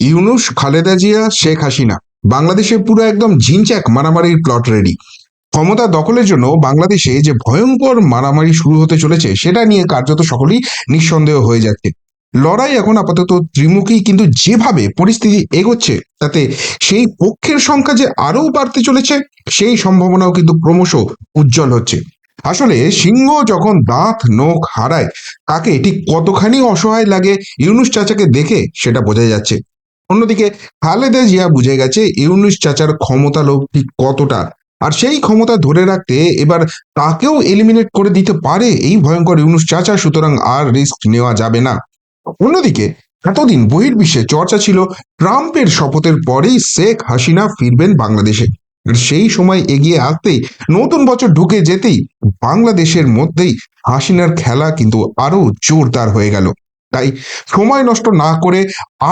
ইউনূস, খালেদা জিয়া, শেখ হাসিনা বাংলাদেশে পুরো একদম ঝিনচ্যাক মারামারির প্লট রেডি। ক্ষমতা দখলের জন্য বাংলাদেশে যে ভয়ঙ্কর মারামারি শুরু হতে চলেছে সেটা নিয়ে কার্যত সকলেই নিঃসন্দেহ হয়ে যাচ্ছে। লড়াই এখন আপাতত ত্রিমুখী, কিন্তু যেভাবে পরিস্থিতি এগোচ্ছে তাতে সেই পক্ষের সংখ্যা যে আরও বাড়তে চলেছে সেই সম্ভাবনাও কিন্তু ক্রমশ উজ্জ্বল হচ্ছে। আসলে সিংহ যখন দাঁত নখ হারায় তাকে ঠিক কতখানি অসহায় লাগে ইউনূস চাচাকে দেখে সেটা বোঝা যাচ্ছে। অন্যদিকে খালেদা জিয়া বুঝে গেছে ইউনূস চাচার ক্ষমতা লোভ ঠিক কতটা, আর সেই ক্ষমতা ধরে রাখতে এবার তাকেও এলিমিনেট করে দিতে পারে এই ভয়ঙ্কর ইউনূস চাচা, সুতরাং আর রিস্ক নেওয়া যাবে না। অন্যদিকে এতদিন বহির্বিশ্বে চর্চা ছিল ট্রাম্পের শপথের পরেই শেখ হাসিনা ফিরবেন বাংলাদেশে। আর সেই সময় এগিয়ে আসতেই, নতুন বছর ঢুকে যেতেই বাংলাদেশের মধ্যেই হাসিনার খেলা কিন্তু আরো জোরদার হয়ে গেল। তাই সময় নষ্ট না করে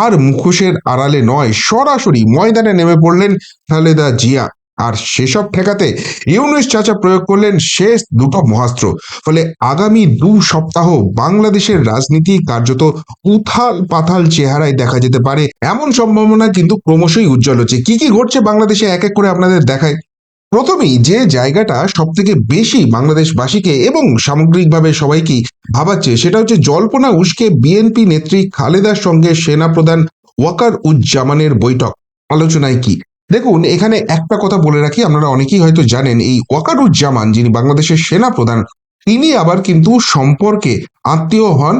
আর মুখোশের আড়ালে নয়, সরাসরি ময়দানে নেমে পড়লেন খালেদা জিয়া। আর সেসব ঠেকাতে ইউনূস চাচা প্রয়োগ করলেন শেষ দুটো মহাস্ত্র। ফলে আগামী 2 সপ্তাহ বাংলাদেশের রাজনীতি কার্যত উথাল পাথাল চেহারায় দেখা যেতে পারে, এমন সম্ভাবনা কিন্তু ক্রমশই উজ্জ্বল হচ্ছে। কি কি ঘটছে বাংলাদেশে এক এক করে আপনাদের দেখায়। প্রথমেই যে জায়গাটা সব থেকে বেশি বাংলাদেশবাসীকে এবং সামগ্রিকভাবে সবাইকেই ভাবাচ্ছে সেটা হচ্ছে জল্পনা উস্কে বিএনপি নেত্রী খালেদার সঙ্গে সেনাপ্রধান ওয়াকার উজ্জামানের বৈঠক। আলোচনায় কি? দেখুন, এখানে একটা কথা বলে রাখি, আপনারা অনেকেই হয়তো জানেন এই ওয়াকার উজ্জামান যিনি বাংলাদেশের সেনাপ্রধান, তিনি আবার কিন্তু সম্পর্কে আত্মীয় হন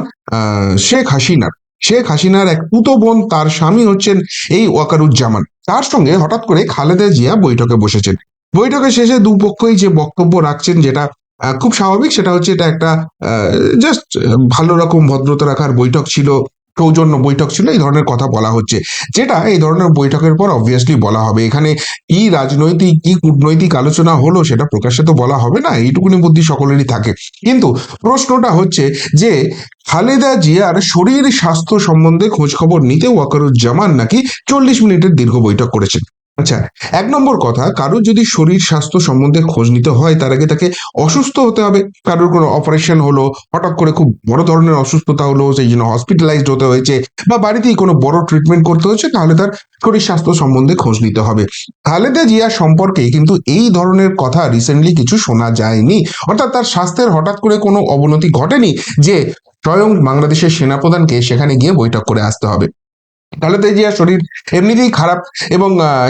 শেখ হাসিনার। শেখ হাসিনার এক পুতো বোন, তার স্বামী হচ্ছেন এই ওয়াকারুজ্জামান। তার সঙ্গে হঠাৎ করে খালেদা জিয়া বৈঠকে বসেছেন। বৈঠকের শেষে দুপক্ষই যে বক্তব্য রাখছেন, যেটা খুব স্বাভাবিক, সেটা হচ্ছে এটা একটা জাস্ট ভালো রকম ভদ্রতা রাখার বৈঠক ছিল, সৌজন্য বৈঠক ছিল, এই ধরনের কথা বলা হচ্ছে। যেটা এই ধরনের বৈঠকের পর অবভিয়াসলি বলা হবে। এখানে কি রাজনৈতিক কি কূটনৈতিক আলোচনা হলো সেটা প্রকাশ্যে তো বলা হবে না, এইটুকুনি বুদ্ধি সকলেরই থাকে। কিন্তু প্রশ্নটা হচ্ছে যে খালেদা জিয়ার শরীর স্বাস্থ্য সম্বন্ধে খোঁজ খবর নিতে ওয়াকারুজ্জামান নাকি 40 মিনিটের দীর্ঘ বৈঠক করেছেন। আচ্ছা, 1 নম্বর কথা, কারোর যদি শরীর স্বাস্থ্য সম্বন্ধে খোঁজ নিতে হয় তার আগে তাকে অসুস্থ হতে হবে। কারোর কোনো অপারেশন হলো, হঠাৎ করে খুব বড় ধরনের অসুস্থতা হলো, সেই জন্য হসপিটালাইজড হতে হয়েছে, বা বাড়িতেই কোনো বড় ট্রিটমেন্ট করতে হচ্ছে, তাহলে তার শরীর স্বাস্থ্য সম্বন্ধে খোঁজ নিতে হবে। খালেদা জিয়া সম্পর্কে কিন্তু এই ধরনের কথা রিসেন্টলি কিছু শোনা যায়নি, অর্থাৎ তার স্বাস্থ্যের হঠাৎ করে কোনো অবনতি ঘটেনি যে স্বয়ং বাংলাদেশের সেনাপ্রধানকে সেখানে গিয়ে বৈঠক করে আসতে হবে। খালেদা জিয়ার শরীর এমনিতেই খারাপ, এবং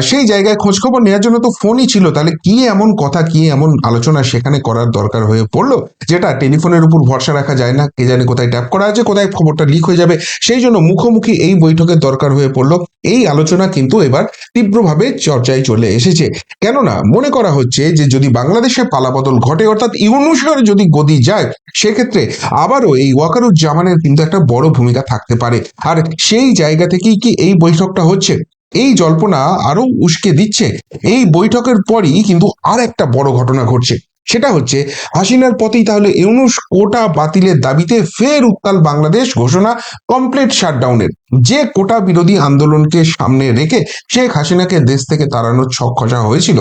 সেই জায়গায় খোঁজ খবর নেওয়ার জন্য তো ফোনই ছিল, তাহলে কি এমন কথা, কি এমন আলোচনা সেখানে করার দরকার হয়ে পড়লো, যেটা টেলিফোনের উপর ভরসা রাখা যায় না, কে জানে কোথায় ট্যাপ করা আছে, কোথায় খবরটা লিক হয়ে যাবে। সেই জন্য মুখোমুখি এই বৈঠকের দরকার হয়ে পড়লো। এই আলোচনা কিন্তু এবার তীব্রভাবে চর্চায় চলে এসেছে। কেননা মনে করা হচ্ছে যে যদি বাংলাদেশে পালাবদল ঘটে, অর্থাৎ ইউনূসের যদি গদি যায়, সেক্ষেত্রে আবারও এই ওয়াকারুজ্জামানের কিন্তু একটা বড় ভূমিকা থাকতে পারে। আর সেই জায়গা থেকেই কি এই বৈঠকটা হচ্ছে, এই জল্পনা আরো উস্কে দিচ্ছে। এই বৈঠকের পরই কিন্তু আর একটা বড় ঘটনা ঘটছে। সেটা হচ্ছে হাসিনার পথেই তাহলে ইউনূস কোটা বাতিলের দাবিতে ফের উত্তাল বাংলাদেশ, ঘোষণা কমপ্লিট শাটডাউনের। যে কোটা বিরোধী আন্দোলনকে সামনে রেখে শেখ হাসিনাকে দেশ থেকে তাড়ানোর ছক কষা হয়েছিল,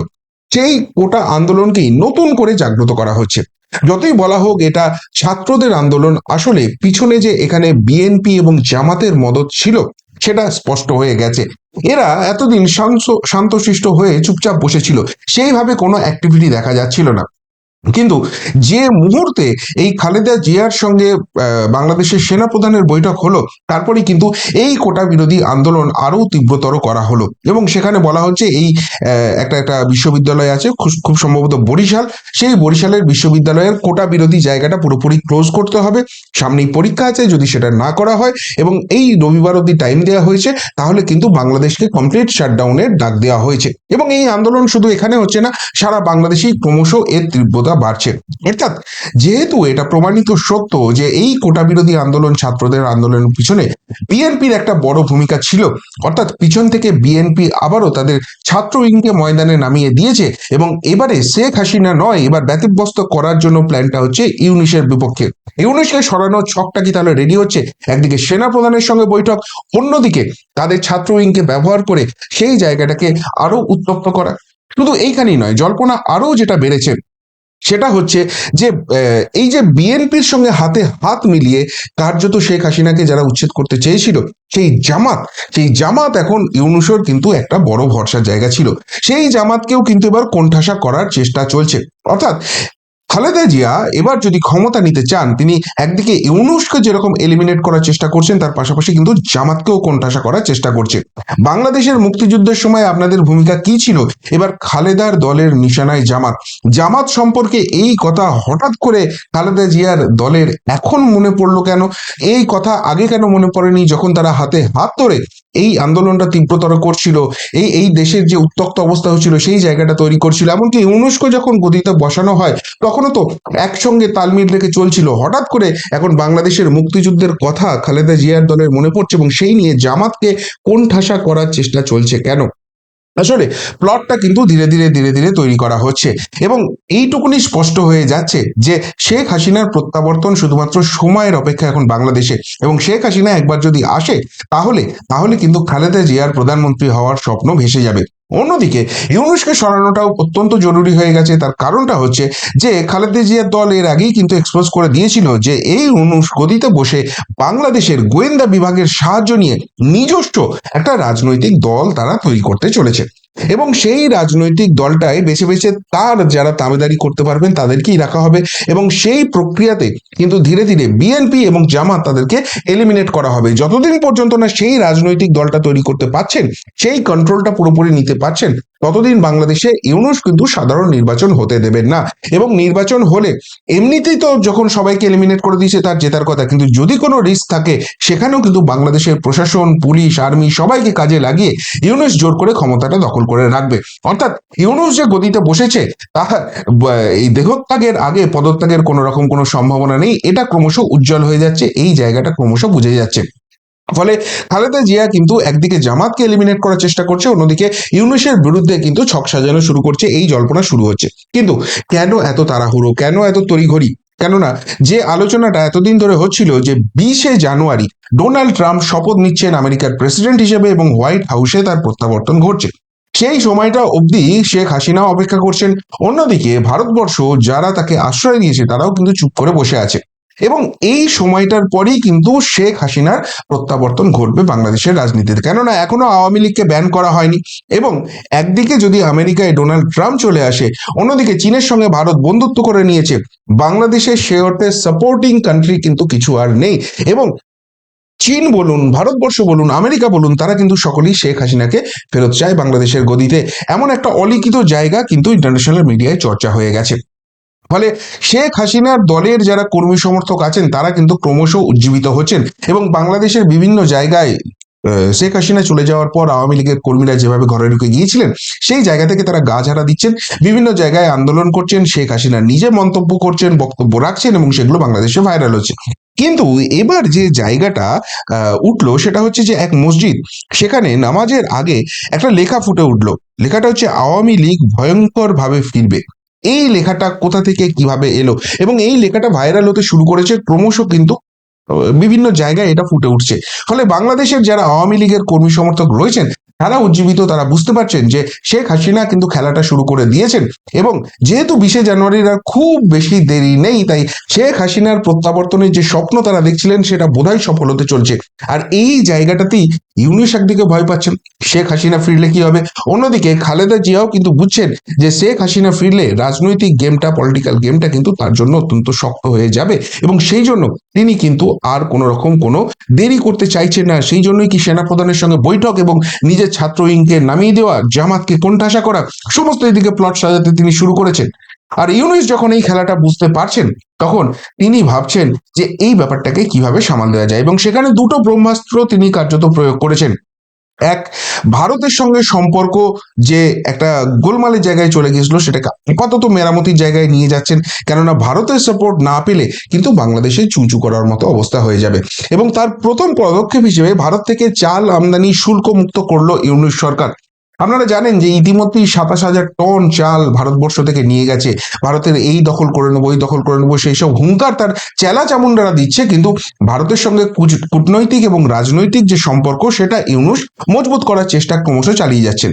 সেই কোটা আন্দোলনকেই নতুন করে জাগ্রত করা হচ্ছে। যতই বলা হোক এটা ছাত্রদের আন্দোলন, আসলে পিছনে যে এখানে বিএনপি এবং জামাতের মদত ছিল সেটা স্পষ্ট হয়ে গেছে। এরা এতদিন শান্তশিষ্ট হয়ে চুপচাপ বসেছিল, সেইভাবে কোনো অ্যাক্টিভিটি দেখা যাচ্ছিল না। কিন্তু যে মুহূর্তে এই খালেদা জিয়ার সঙ্গে বাংলাদেশের সেনাপ্রধানের বৈঠক হলো, তারপরে কিন্তু এই কোটা বিরোধী আন্দোলন আরো তীব্রতর করা হলো। এবং সেখানে বলা হচ্ছে এই একটা একটা বিশ্ববিদ্যালয় আছে, খুব সম্ভবত বরিশাল, সেই বরিশালের বিশ্ববিদ্যালয়ের কোটা বিরোধী জায়গাটা পুরোপুরি ক্লোজ করতে হবে। সামনেই পরীক্ষা আছে, যদি সেটা না করা হয় এবং এই রবিবার অব্দি টাইম দেওয়া হয়েছে, তাহলে কিন্তু বাংলাদেশকে কমপ্লিট শাটডাউনের ডাক দেওয়া হয়েছে। এবং এই আন্দোলন শুধু এখানে হচ্ছে না, সারা বাংলাদেশেই ক্রমশ এর তীব্রতা বাড়ছে। অর্থাৎ যেহেতু এটা প্রমাণিত সত্য যে এই কোটা বিরোধী আন্দোলন, ছাত্রদের আন্দোলনের পিছনে বিএনপির একটা বড় ভূমিকা ছিল, অর্থাৎ পিছন থেকে বিএনপি আবারও তাদের ছাত্র উইংকে ময়দানে নামিয়ে দিয়েছে, এবং এবারে শেখ হাসিনা নয়, এবার ব্যতিব্যস্ত করার জন্য প্ল্যানটা হচ্ছে ইউনূসের বিপক্ষে। ইউনূসকে সরানোর ছকটা কি তাহলে রেডি হচ্ছে? একদিকে সেনা প্রধানের সঙ্গে বৈঠক, অন্যদিকে তাদের ছাত্র উইংকে ব্যবহার করে সেই জায়গাটাকে আরো উত্তপ্ত করা। শুধু এইখানেই নয়, জল্পনা আরো যেটা বেড়েছে, সেটা হচ্ছে যে এই যে বিএনপির সঙ্গে হাতে হাত মিলিয়ে কার্যত শেখ হাসিনাকে যারা উচ্ছেদ করতে চেয়েছিল, সেই জামাত সেই জামাত এখন ইউনূসের কিন্তু একটা বড় ভরসার জায়গা ছিল। সেই জামাতকেও কিন্তু এবার কোণঠাসা করার চেষ্টা চলছে। অর্থাৎ খালেদা জিয়া এবার যদি ক্ষমতা নিতে চান, তিনি একদিকে ইউনূসকে যেরকম এলিমিনেট করার চেষ্টা করছেন, তার পাশাপাশি কিন্তু জামাতকেও কোণঠাসা করার চেষ্টা করছে। বাংলাদেশের মুক্তিযুদ্ধের সময় আপনাদের ভূমিকা কি ছিল? এবার খালেদার দলের নিশানায় জামাত। জামাত সম্পর্কে এই কথা হঠাৎ করে খালেদা জিয়ার দলের এখন মনে পড়লো কেন? এই কথা আগে কেন মনে পড়েনি, যখন তারা হাতে হাত ধরে এই আন্দোলনটা তীব্রতর করছিল, এই দেশের যে উত্তপ্ত অবস্থা হচ্ছিল সেই জায়গাটা তৈরি করছিল? এমনকি ইউনূসকে যখন গদিতে বসানো হয় তখনও তো একসঙ্গে তালমিল রেখে চলছিল। হঠাৎ করে এখন বাংলাদেশের মুক্তিযুদ্ধের কথা খালেদা জিয়ার দলের মনে পড়ছে এবং সেই নিয়ে জামাতকে কোণঠাসা করার চেষ্টা চলছে কেন? আসলে প্লটটা কিন্তু ধীরে ধীরে ধীরে ধীরে তৈরি করা হচ্ছে এবং এইটুকুনি স্পষ্ট হয়ে যাচ্ছে যে শেখ হাসিনার প্রত্যাবর্তন শুধুমাত্র সময়ের অপেক্ষা এখন বাংলাদেশে। এবং শেখ হাসিনা একবার যদি আসে, তাহলে তাহলে কিন্তু খালেদা জিয়ার প্রধানমন্ত্রী হওয়ার স্বপ্ন ভেসে যাবে। অন্যদিকে ইউনূসকে সরানোটাও অত্যন্ত জরুরি হয়ে গেছে। তার কারণটা হচ্ছে যে খালেদা জিয়ার দল এর আগেই কিন্তু এক্সপোজ করে দিয়েছিল যে এই ইউনূস গদিতে বসে বাংলাদেশের গোয়েন্দা বিভাগের সাহায্য নিয়ে নিজস্ব একটা রাজনৈতিক দল তারা তৈরি করতে চলেছে এবং সেই রাজনৈতিক দলটাই বেছে বেছে তার যারা দাবেদারি করতে পারবেন তাদেরকেই রাখা হবে এবং সেই প্রক্রিয়াতে কিন্তু ধীরে ধীরে বিএনপি এবং জামাত তাদেরকে এলিমিনেট করা হবে। যতদিন পর্যন্ত না সেই রাজনৈতিক দলটা তৈরি করতে পারছেন, সেই কন্ট্রোলটা পুরোপুরি নিতে পারছেন, ততদিন বাংলাদেশে ইউনূস কিন্তু সাধারণ নির্বাচন হতে দেবেন না। এবং নির্বাচন হলে এমনিতেই তো যখন সবাইকে এলিমিনেট করে দিয়েছে তার জেতার কথা, কিন্তু যদি কোনো রিস্ক থাকে সেখানেও কিন্তু বাংলাদেশের প্রশাসন, পুলিশ, আর্মি সবাইকে কাজে লাগিয়ে ইউনূস জোর করে ক্ষমতাটা দখল করে রাখবে। অর্থাৎ ইউনূস যে গদিতে বসেছে তার এই দেহত্যাগের আগে পদত্যাগের কোনো রকম কোনো সম্ভাবনা নেই। এটা ক্রমশ উজ্জ্বল হয়ে যাচ্ছে, এই জায়গাটা ক্রমশ বুঝে যাচ্ছে। ফলে খালেদা জিয়া কিন্তু একদিকে জামাতকে এলিমিনেট করার চেষ্টা করছে, অন্যদিকে ইউনূসের বিরুদ্ধে কিন্তু ছক সাজানো শুরু করছে, এই জল্পনা শুরু হচ্ছে। কিন্তু কেন এত তাড়াহুড়ো, কেন এত তড়িঘড়ি? কেননা যে আলোচনাটা এতদিন ধরে হচ্ছিল যে 20শে জানুয়ারি ডোনাল্ড ট্রাম্প শপথ নিচ্ছেন আমেরিকার প্রেসিডেন্ট হিসেবে এবং হোয়াইট হাউসে তার প্রত্যাবর্তন ঘটছে, সেই সময়টা অবধি শেখ হাসিনাও অপেক্ষা করছেন। অন্যদিকে ভারতবর্ষ যারা তাকে আশ্রয় দিয়েছে তারাও কিন্তু চুপ করে বসে আছে এবং এই সময়টার পরেই কিন্তু শেখ হাসিনার প্রত্যাবর্তন ঘটবে বাংলাদেশের রাজনীতিতে। কেননা এখনো আওয়ামী লীগকে ব্যান করা হয়নি এবং একদিকে যদি আমেরিকায় ডোনাল্ড ট্রাম্প চলে আসে, অন্যদিকে চীনের সঙ্গে ভারত বন্ধুত্ব করে নিয়েছে, বাংলাদেশের সে অর্থে সাপোর্টিং কান্ট্রি কিন্তু কিছু আর নেই। এবং চীন বলুন, ভারতবর্ষ বলুন, আমেরিকা বলুন, তারা কিন্তু সকলেই শেখ হাসিনাকে ফেরত চায় বাংলাদেশের গদিতে। এমন একটা অলিখিত জায়গা কিন্তু ইন্টারন্যাশনাল মিডিয়ায় চর্চা হয়ে গেছে। ফলে শেখ হাসিনার দলের যারা কর্মী সমর্থক আছেন তারা কিন্তু ক্রমশ উজ্জীবিত হচ্ছেন এবং বাংলাদেশের বিভিন্ন জায়গায় শেখ হাসিনা চলে যাওয়ার পর আওয়ামী লীগের কর্মীরা যেভাবে ঘরে ঢুকে গিয়েছিলেন সেই জায়গা থেকে তারা গা ঝাড়া দিচ্ছেন, বিভিন্ন জায়গায় আন্দোলন করছেন, শেখ হাসিনা নিজে মন্তব্য করছেন, বক্তব্য রাখছেন এবং সেগুলো বাংলাদেশে ভাইরাল হচ্ছে। কিন্তু এবার যে জায়গাটা উঠলো সেটা হচ্ছে যে এক মসজিদ, সেখানে নামাজের আগে একটা লেখা ফুটে উঠলো। লেখাটা হচ্ছে আওয়ামী লীগ ভয়ঙ্কর ভাবে ফিরবে। এই লেখাটা কোথা থেকে কিভাবে এলো এবং এই লেখাটা ভাইরাল হতে শুরু করেছে ক্রমশ, কিন্তু বিভিন্ন জায়গায় এটা ফুটে উঠছে। ফলে বাংলাদেশের যারা আওয়ামী লীগের কর্মী সমর্থক রয়েছেন তারা উজ্জীবিত, তারা বুঝতে পারছেন যে শেখ হাসিনা কিন্তু খেলাটা শুরু করে দিয়েছেন এবং যেহেতু 20শে জানুয়ারির আর খুব বেশি দেরি নেই, তাই শেখ হাসিনার প্রত্যাবর্তনের যে স্বপ্ন তারা দেখছিলেন সেটা বোধহয় সফল হতে চলছে। আর এই জায়গাটাতেই ইউনূস একদিকে ভয় পাচ্ছেন শেখ হাসিনা ফিরলে কি হবে, অন্যদিকে খালেদা জিয়াও কিন্তু বুঝছেন যে শেখ হাসিনা ফিরলে রাজনৈতিক গেমটা, পলিটিক্যাল গেমটা কিন্তু তার জন্য অত্যন্ত শক্ত হয়ে যাবে এবং সেই জন্য তিনি কিন্তু আর কোনো রকম কোনো দেরি করতে চাইছেন না। সেই জন্যই কি সেনাপ্রধানের সঙ্গে বৈঠক এবং নিজের ছাত্র উইংকে নামিয়ে দেওয়া, জামাতকে কোণঠাসা করা, সমস্ত এদিকে প্লট সাজাতে তিনি শুরু করেছেন। আর ইউনূস যখন এই খেলাটা বুঝতে পারছেন তখন তিনি ভাবছেন যে এই ব্যাপারটাকে কিভাবে সামাল দেওয়া যায় এবং সেখানে দুটো ব্রহ্মাস্ত্র তিনি কার্যত প্রয়োগ করেছেন। এক, ভারতের সঙ্গে সম্পর্ক যে একটা গোলমালের জায়গায় চলে গিয়েছিল সেটাকে আপাতত মেরামতির জায়গায় নিয়ে যাচ্ছেন, কেননা ভারতের সাপোর্ট না পেলে কিন্তু বাংলাদেশে চুচু করার মতো অবস্থা হয়ে যাবে। এবং তার প্রথম পদক্ষেপ হিসেবে ভারত থেকে চাল আমদানি শুল্ক মুক্ত করলো ইউনূস সরকার। আপনারা জানেন যে ইতিমধ্যেই 27,000 টন চাল ভারতবর্ষ থেকে নিয়ে গেছে, ভারতের এই দখল করে নেবো, এই দখল করে নেবো, সেই সব হুঙ্কার তার চেলা চামুন্ডারা দিচ্ছে, কিন্তু ভারতের সঙ্গে কূটনৈতিক এবং রাজনৈতিক যে সম্পর্ক সেটা ইউনূস মজবুত করার চেষ্টা ক্রমশ চালিয়ে যাচ্ছেন।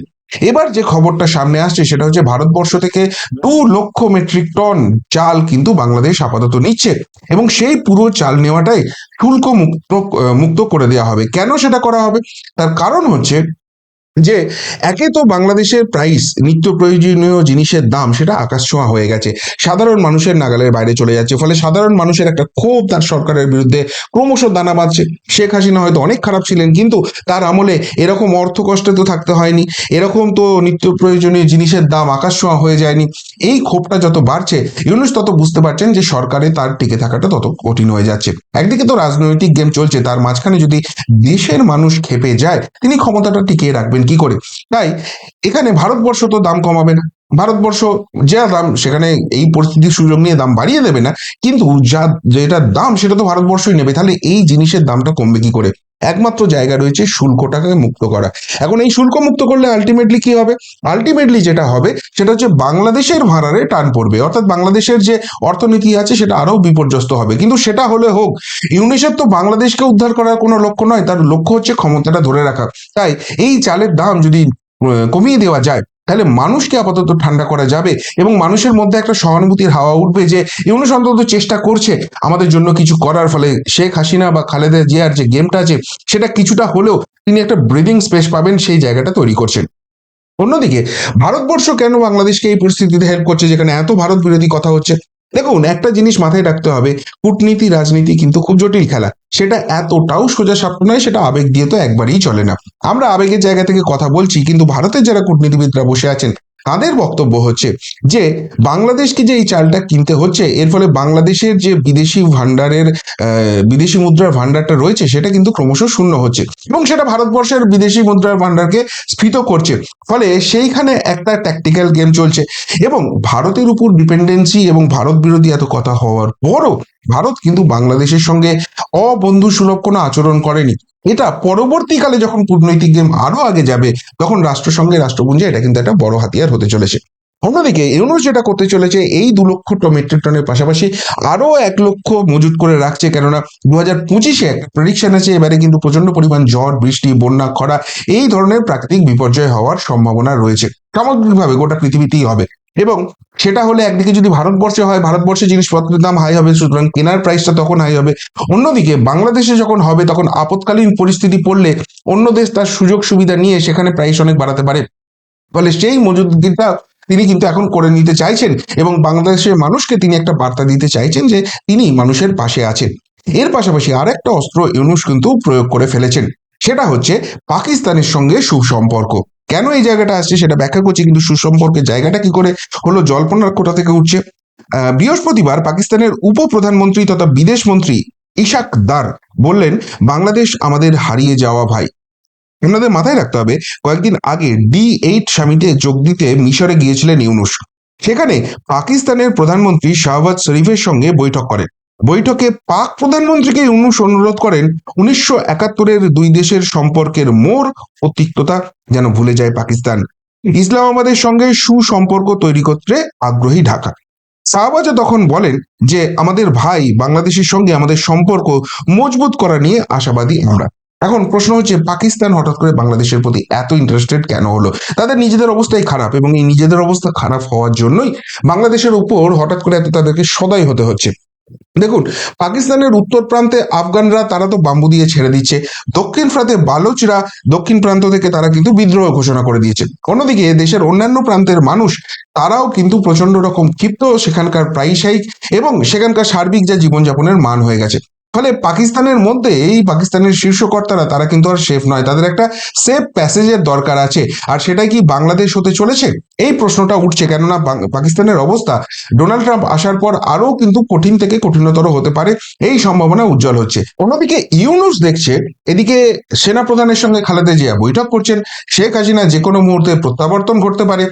এবার যে খবরটা সামনে আসছে সেটা হচ্ছে ভারতবর্ষ থেকে 2 লক্ষ মেট্রিক টন চাল কিন্তু বাংলাদেশ আপাতত নিচ্ছে, এবং সেই পুরো চাল নেওয়াটাই শুল্ক মুক্ত করে দেওয়া হবে। কেন সেটা করা হবে? তার কারণ হচ্ছে যে একে তো বাংলাদেশের প্রাইস, নিত্য প্রয়োজনীয় জিনিসের দাম সেটা আকাশ ছোঁয়া হয়ে গেছে, সাধারণ মানুষের নাগালের বাইরে চলে যাচ্ছে, ফলে সাধারণ মানুষের একটা ক্ষোভ তার সরকারের বিরুদ্ধে ক্রমশ দানা বাঁধছে। শেখ হাসিনা হয়তো অনেক খারাপ ছিলেন, কিন্তু তার আমলে এরকম অর্থ কষ্টে তো থাকতে হয়নি, এরকম তো নিত্য প্রয়োজনীয় জিনিসের দাম আকাশ ছোঁয়া হয়ে যায়নি। এই ক্ষোভটা যত বাড়ছে, ইউনূস তত বুঝতে পারছেন যে সরকারে তার টিকে থাকাটা তত কঠিন হয়ে যাচ্ছে। একদিকে তো রাজনৈতিক গেম চলছে, তার মাঝখানে যদি দেশের মানুষ খেপে যায়, তিনি ক্ষমতাটা টিকিয়ে রাখবেন কি করে? তাই এখানে ভারতবর্ষ তো দাম কমাবে না, ভারতবর্ষ যা দাম সেখানে এই পরিস্থিতির সুযোগ নিয়ে দাম বাড়িয়ে দেবে না, কিন্তু যেটার দাম সেটা তো ভারতবর্ষই নেবে। তাহলে এই জিনিসের দামটা কমবে কি করে? একমাত্র জায়গা রয়েছে শুল্কটাকে মুক্ত করা। এখন এই শুল্ক মুক্ত করলে আলটিমেটলি কি হবে? আলটিমেটলি যেটা হবে সেটা হচ্ছে বাংলাদেশের ভাড়ারে টান পড়বে, অর্থাৎ বাংলাদেশের যে অর্থনীতি আছে সেটা আরো বিপর্যস্ত হবে। কিন্তু সেটা হলে হোক, ইউনিসেফ তো বাংলাদেশকে উদ্ধার করার কোনো লক্ষ্য নয়, তার লক্ষ্য হচ্ছে ক্ষমতাটা ধরে রাখা। তাই এই চালের দাম যদি কমিয়ে দেওয়া যায়, তাহলে মানুষকে আপাতত ঠান্ডা করা যাবে, এবং মানুষের মধ্যে একটা সহানুভূতির হাওয়া উঠবে যে ইউনূস অন্তত চেষ্টা করছে আমাদের জন্য কিছু করার। ফলে শেখ হাসিনা বা খালেদা জিয়ার যে গেমটা আছে সেটা কিছুটা হলেও তিনি একটা ব্রিদিং স্পেস পাবেন, সেই জায়গাটা তৈরি করছেন। অন্যদিকে ভারতবর্ষ কেন বাংলাদেশকে এই পরিস্থিতিতে হেল্প করছে যেখানে এত ভারত বিরোধী কথা হচ্ছে? দেখুন, একটা জিনিস মাথায় রাখতে হবে, কূটনীতি রাজনীতি কিন্তু খুব জটিল খেলা। সেটা এতটাও সোজা সাপটা নয়, সেটা আবেগ দিয়ে তো একবারেই চলে না। আমরা আবেগের জায়গা থেকে কথা বলছি, কিন্তু ভারতের যারা কূটনীতিবিদরা বসে আছেন তাদের বক্তব্য হচ্ছে যে বাংলাদেশকে যে এই চালটা কিনতে হচ্ছে, এর ফলে বাংলাদেশের যে বিদেশি মুদ্রার ভান্ডারটা রয়েছে সেটা কিন্তু ক্রমশ শূন্য হচ্ছে, এবং সেটা ভারতবর্ষের বিদেশি মুদ্রার ভান্ডারকে স্ফীত করছে। ফলে সেইখানে একটা ট্যাকটিক্যাল গেম চলছে, এবং ভারতের উপর ডিপেন্ডেন্সি এবং ভারত বিরোধী এত কথা হওয়ার পরও ভারত কিন্তু বাংলাদেশের সঙ্গে অবন্ধু সুলভ কোনো আচরণ করেনি। এটা পরবর্তীকালে যখন কূটনৈতিক গেম আরো আগে যাবে, তখন রাষ্ট্রসংঘে রাষ্ট্রপুঞ্জে এটা কিন্তু একটা বড় হাতিয়ার হতে চলেছে। অন্যদিকে ইউনূস যেটা করতে চলেছে, এই 2 লক্ষ মেট্রিক টনের পাশাপাশি আরো 1 লক্ষ মজুত করে রাখছে, কেননা 2025-এ একটা প্রেডিকশন আছে এবারে কিন্তু প্রচন্ড পরিমাণ ঝড় বৃষ্টি, বন্যা, খরা, এই ধরনের প্রাকৃতিক বিপর্যয় হওয়ার সম্ভাবনা রয়েছে, সামগ্রিকভাবে গোটা পৃথিবীতেই হবে। এবং সেটা হলে একদিকে যদি ভারতবর্ষে হয়, ভারতবর্ষে জিনিসপত্রের দাম হাই হবে, সুতরাং কেনার প্রাইসটা তখন হাই হবে। অন্যদিকে বাংলাদেশে যখন হবে, তখন আপৎকালীন পরিস্থিতি পড়লে অন্য দেশ তার সুযোগ সুবিধা নিয়ে সেখানে প্রাইস অনেক বাড়াতে পারে। ফলে সেই মজুদগিরটা তিনি কিন্তু এখন করে নিতে চাইছেন, এবং বাংলাদেশের মানুষকে তিনি একটা বার্তা দিতে চাইছেন যে তিনি মানুষের পাশে আছেন। এর পাশাপাশি আর একটা অস্ত্র ইউনূস কিন্তু প্রয়োগ করে ফেলেছেন, সেটা হচ্ছে পাকিস্তানের সঙ্গে সুসম্পর্ক। কেন এই জায়গাটা আসছে সেটা ব্যাখ্যা করছি, কিন্তু সুসম্পর্কের জায়গাটা কি করে হলো, জল্পনার কোথা থেকে উঠছে। বৃহস্পতিবার পাকিস্তানের উপপ্রধানমন্ত্রী তথা বিদেশ মন্ত্রী ইশাক দার বললেন, বাংলাদেশ আমাদের হারিয়ে যাওয়া ভাই। আপনাদের মাথায় রাখতে হবে, কয়েকদিন আগে D8 সামিটে যোগ দিতে মিশরে গিয়েছিলেন ইউনূস। সেখানে পাকিস্তানের প্রধানমন্ত্রী শাহবাজ শরীফের সঙ্গে বৈঠক করেন। বৈঠকে পাক প্রধানমন্ত্রীকে ইউনূস অনুরোধ করেন 1971-এর দুই দেশের সম্পর্কের মোড় ও তিক্ততা যেন ভুলে যায় পাকিস্তান, ইসলামাবাদের সঙ্গে সুসম্পর্ক তৈরি করতে আগ্রহী ঢাকা। শাহবাজ তখন বলেন যে আমাদের ভাই বাংলাদেশের সঙ্গে আমাদের সম্পর্ক মজবুত করা নিয়ে আশাবাদী আমরা। এখন প্রশ্ন হচ্ছে, পাকিস্তান হঠাৎ করে বাংলাদেশের প্রতি এত ইন্টারেস্টেড কেন হলো? তাদের নিজেদের অবস্থাই খারাপ, এবং এই নিজেদের অবস্থা খারাপ হওয়ার জন্যই বাংলাদেশের উপর হঠাৎ করে এত তাদেরকে সদাই হতে হচ্ছে। দেখুন, পাকিস্তানের উত্তর প্রান্তে আফগানরা তারা তো বাম্বু দিয়ে ছেড়ে দিচ্ছে, দক্ষিণ প্রান্তে বালুচরা দক্ষিণ প্রান্ত থেকে তারা কিন্তু বিদ্রোহ ঘোষণা করে দিয়েছে। অন্যদিকে দেশের অন্যান্য প্রান্তের মানুষ তারাও কিন্তু প্রচন্ড রকম ক্ষিপ্ত, সেখানকার প্রাইস হাইক এবং সেখানকার সার্বিক যা জীবনযাপনের মান হয়ে গেছে। ফলে পাকিস্তানের মধ্যে এই পাকিস্তানের শীর্ষ কর্তারা তারা কিন্তু আর সেফ নয়, তাদের একটা সেফ প্যাসেজের দরকার আছে। আর সেটাই কি বাংলাদেশ হতে চলেছে? এই প্রশ্নটা উঠছে, কেননা পাকিস্তানের অবস্থা ডোনাল্ড ট্রাম্প আসার পর আরো কিন্তু কঠিন থেকে কঠিনতর হতে পারে, এই সম্ভাবনা উজ্জ্বল হচ্ছে। অন্যদিকে ইউনূস দেখছে, এদিকে সেনা প্রধানের সঙ্গে খালেদা জিয়া বৈঠক করছেন, শেখ হাসিনা যে কোনো মুহূর্তে প্রত্যাবর্তন ঘটতে পারে,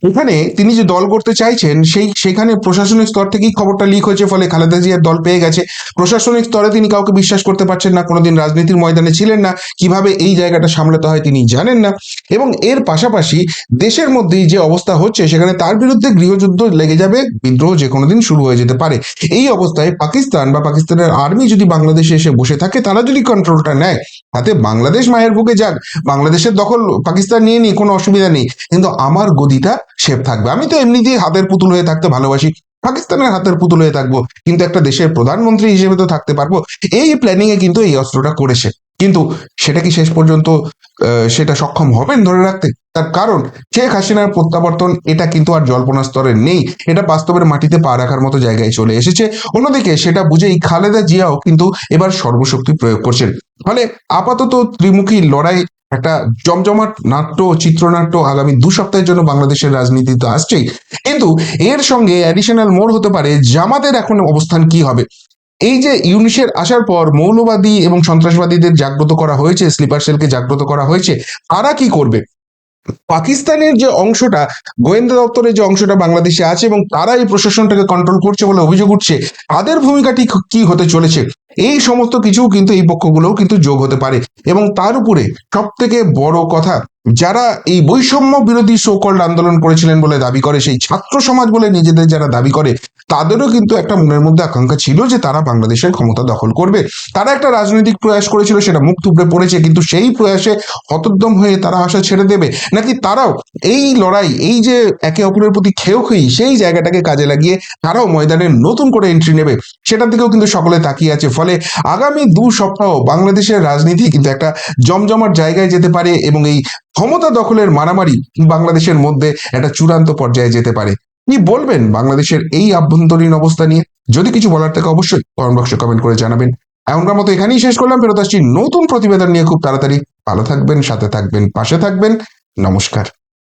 এখানে তিনি যে দল করতে চাইছেন সেখানে প্রশাসনিক স্তর থেকেই খবরটা লিক হয়েছে, ফলে খালেদা জিয়ার দল পেয়ে গেছে। প্রশাসনিক স্তরে তিনি কাউকে বিশ্বাস করতে পারছেন না, কোনোদিন রাজনীতির ময়দানে ছিলেন না, কিভাবে এই জায়গাটা সামলাতে হয় তিনি জানেন না। এবং এর পাশাপাশি দেশের মধ্যেই যে অবস্থা হচ্ছে সেখানে তার বিরুদ্ধে গৃহযুদ্ধ লেগে যাবে, বিদ্রোহ যে কোনো দিন শুরু হয়ে যেতে পারে। এই অবস্থায় পাকিস্তান বা পাকিস্তানের আর্মি যদি বাংলাদেশে এসে বসে থাকে, তারা যদি কন্ট্রোলটা নেয়, তাতে বাংলাদেশ মায়ের বুকে যাক, বাংলাদেশের দখল পাকিস্তান নিয়ে নি, কোনো অসুবিধা নেই, কিন্তু আমার গদিটা সেফ থাকবে। আমি তো এমনিতেই হাতের পুতুল হয়ে থাকতে ভালোবাসি, পাকিস্তানের হাতের পুতুল হয়ে থাকবো, কিন্তু একটা দেশের প্রধানমন্ত্রী হিসেবে তো থাকতে পারবো। এই প্ল্যানিং এ কিন্তু এই অস্ত্রটা করেছে, কিন্তু সেটা কি শেষ পর্যন্ত সেটা সক্ষম হবেন ধরে রাখতে? তার কারণ শেখ হাসিনার প্রত্যাবর্তন এটা কিন্তু আর জল্পনা স্তরে নেই, এটা বাস্তবের মাটিতে পা রাখার মতো জায়গায় চলে এসেছে। অন্যদিকে সেটা বুঝেই খালেদা জিয়াও কিন্তু এবার সর্বশক্তি প্রয়োগ করছেন। ফলে আপাতত ত্রিমুখী লড়াই, একটা জমজমাট নাট্য, চিত্রনাট্য আগামী 2 সপ্তাহের জন্য বাংলাদেশের রাজনীতি তো আসছেই, কিন্তু এর সঙ্গে অ্যাডিশনাল মোড় হতে পারে জামাতের এখন অবস্থান কি হবে। এই যে ইউনিশের আসার পর মৌলবাদী এবং সন্ত্রাসবাদীদের জাগ্রত করা হয়েছে, স্লিপার সেলকে জাগ্রত করা হয়েছে, তারা কি করবে? পাকিস্তানের যে অংশটা, গোয়েন্দা দপ্তরের যে অংশটা বাংলাদেশে আছে এবং তারা এই প্রশাসনটাকে কন্ট্রোল করছে বলে অভিযোগ উঠছে, তাদের ভূমিকাটি কি হতে চলেছে, এই সমস্ত কিছু কিন্তু এই পক্ষগুলোও কিন্তু যোগ হতে পারে। এবং তার উপরে সব থেকে বড় কথা, যারা এই বৈষম্য বিরোধী সোকল্ড আন্দোলন করেছিলেন বলে দাবি করে, সেই ছাত্র সমাজ বলে নিজেদের যারা দাবি করে, তাদেরও কিন্তু একটা মনের মধ্যে আকাঙ্ক্ষা ছিল যে তারা বাংলাদেশের ক্ষমতা দখল করবে। তারা একটা রাজনৈতিক প্রয়াস করেছিল, সেটা মুখ থুবড়ে পড়েছে, কিন্তু সেই প্রয়াসে হতোদ্যম হয়ে তারা আশা ছেড়ে দেবে, নাকি তারাও এই লড়াই, এই যে একে অপরের প্রতি খেয়োখেয়ি, সেই জায়গাটাকে কাজে লাগিয়ে তারাও ময়দানে নতুন করে এন্ট্রি নেবে, সেটার দিকেও কিন্তু সকলে তাকিয়ে আছে। ফলে আগামী 2 সপ্তাহ বাংলাদেশের রাজনীতি কিন্তু একটা জমজমাট জায়গায় যেতে পারে এবং এই ক্ষমতা দখলের মারামারি বাংলাদেশের মধ্যে একটা চূড়ান্ত পর্যায়ে যেতে পারে। কি বলবেন বাংলাদেশের এই আভ্যন্তরীণ অবস্থা নিয়ে? যদি কিছু বলার থাকে অবশ্যই কমেন্ট বক্সে কমেন্ট করে জানাবেন। এখনকার মতো এখানেই শেষ করলাম, ফেরত আসছি নতুন প্রতিবেদন নিয়ে খুব তাড়াতাড়ি। ভালো থাকবেন, সাথে থাকবেন, পাশে থাকবেন। নমস্কার।